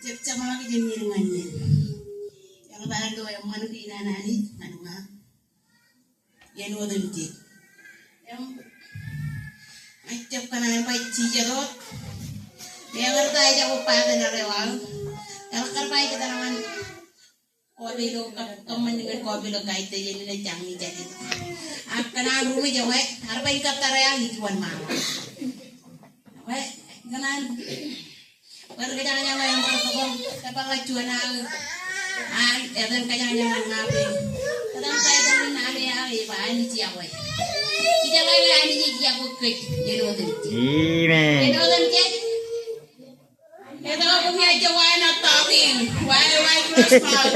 Cep lagi jadi rumahnya. Yang bahan doa yang mana di nani, mana yang udah dicek. Yang macam kanan baik cijarot. Yang ngerti aja upah dan rewal. Yang kerpai kita naman. Kopi lo kaman dengan kopi lo kait aja ni jangan jadi. Akan rumah jauh. Harap ikat tarayang hituan malam. Weh, kanan. Baru kejadian yang bertemu, dapat lajuan aku. Dan kejadian yang ngapain? Kadang saya dengan ali pak ani siapa? Kita lagi ani siapa kek? Jadi waktu itu. Jadi waktu itu. Kita punya jawaban talking. Why cross mouth?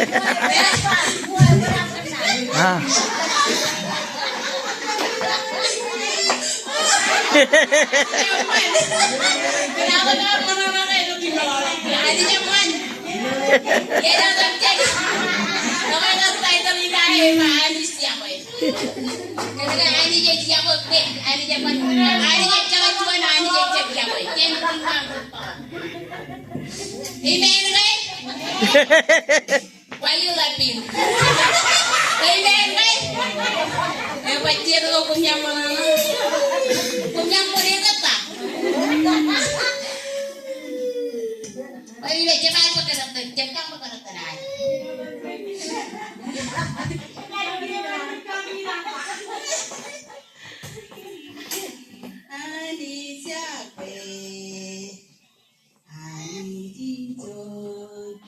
Kenapa orang-orang itu gimana? Ada jaman. Ya dalam jadi. Kalau nggak saya terlihat ani siapa itu? Karena ani jadi siapa? Ani jaman. Ani jadi jaman ani jadi siapa? Jangan Amen, right? Why you laughing? Amen, right? Pacir lo punya mana? Punya murid tak? Ini cepat bekerja, cepat bekerja lagi. Ani siapa? Ani Jinjot.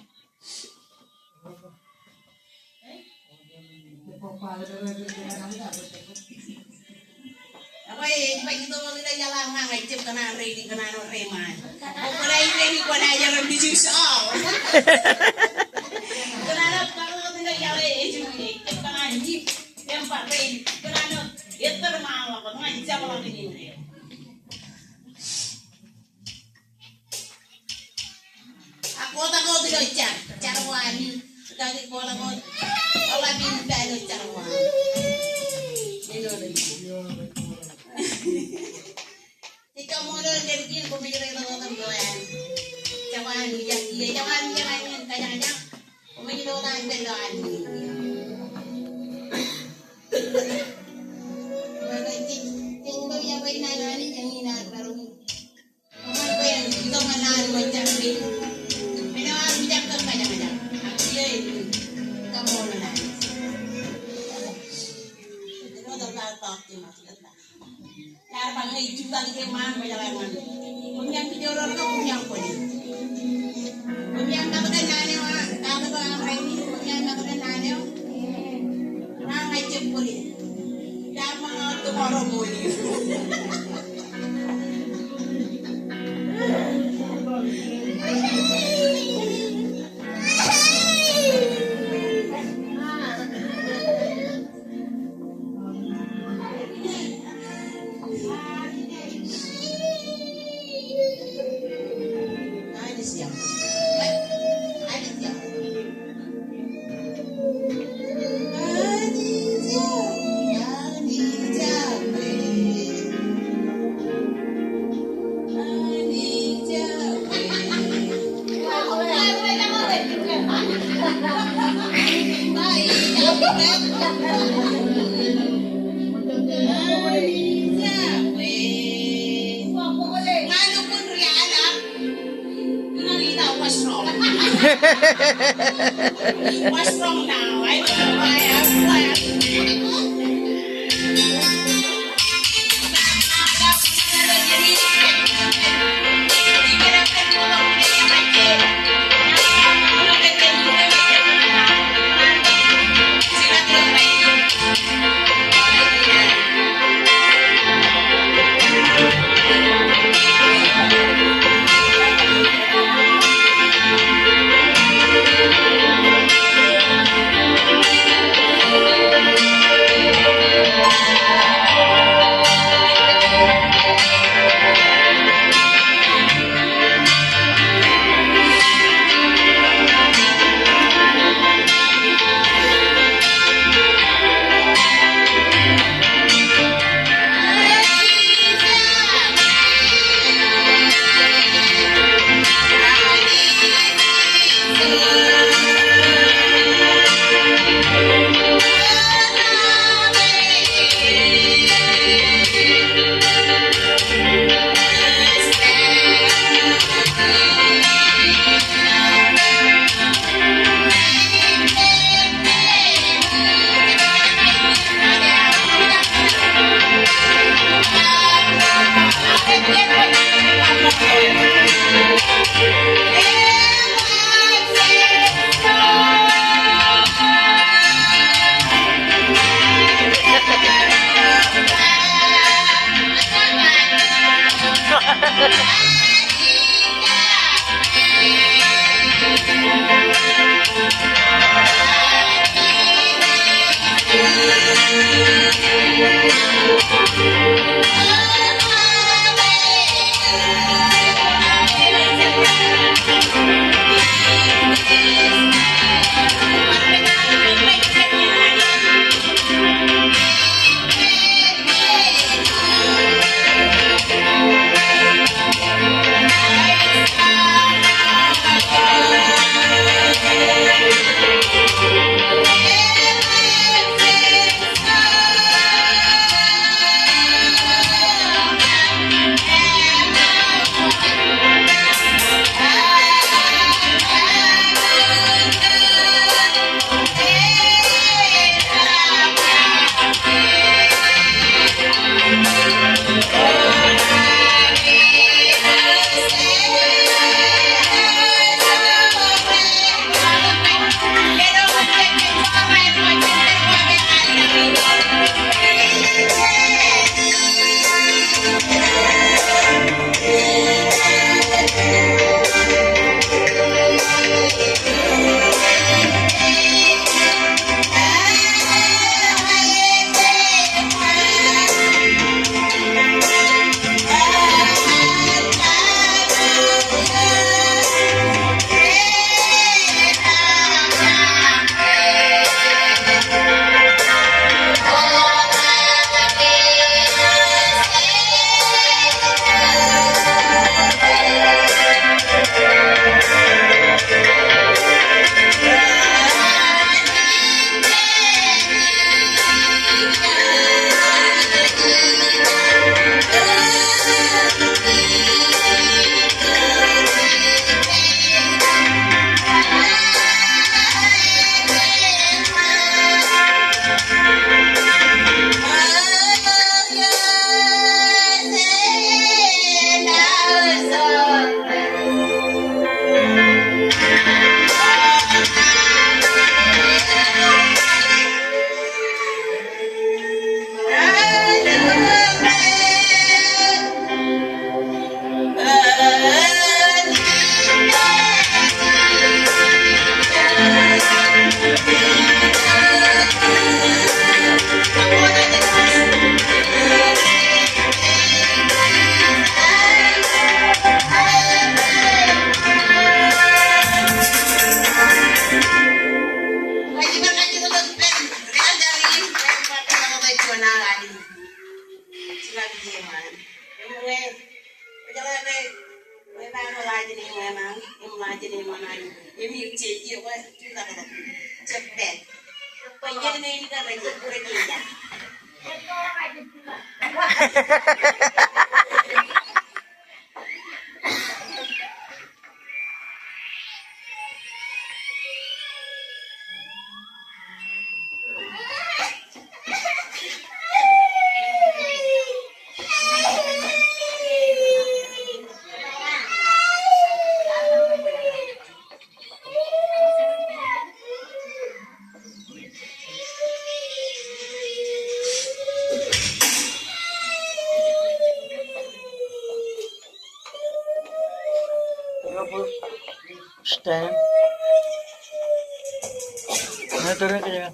Apa ya? Pagi itu mau kita jalan mangai cip kena ready kena reman. Mulai ready kau nak jalan bisnis Kena kalau kita jalan cip kena jeep tempat ready kena itu termalah kau nggak bisa malah begini. Aku tak kau tidak cara wani dari pola kau pola bintang itu cara wani. Jika modal jadi pemikiran orang doyan, jangan kayaknya pemikiran orang doyan. Bagi tinggal yang benar ini yang ini baru. Orang yang kita mana macam ni, mana macam tu macam. Dia itu kamu mana? Kita dah tahu macam mana. Karena itu tadi kemana perjalanan. Punya orang kau punya apa ni? Punya kata nanya, kata orang ini punya kata nanya. Nah macam pun. Jangan tu orang muli. What's wrong now? I don't know why Stand. Nah, turun ke jangan.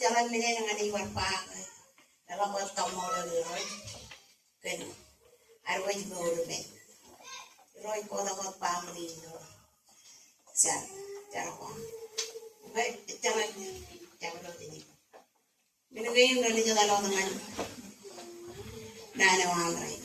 Jalan ini dengan iwan pak, dalam waktu mau dari roy, kan, arwah juga udah ben, roy kota kota pamri itu, siap, cara kau, baik, jangan lo ini, minum gayung dari jalan lo dengan, nana wangrai.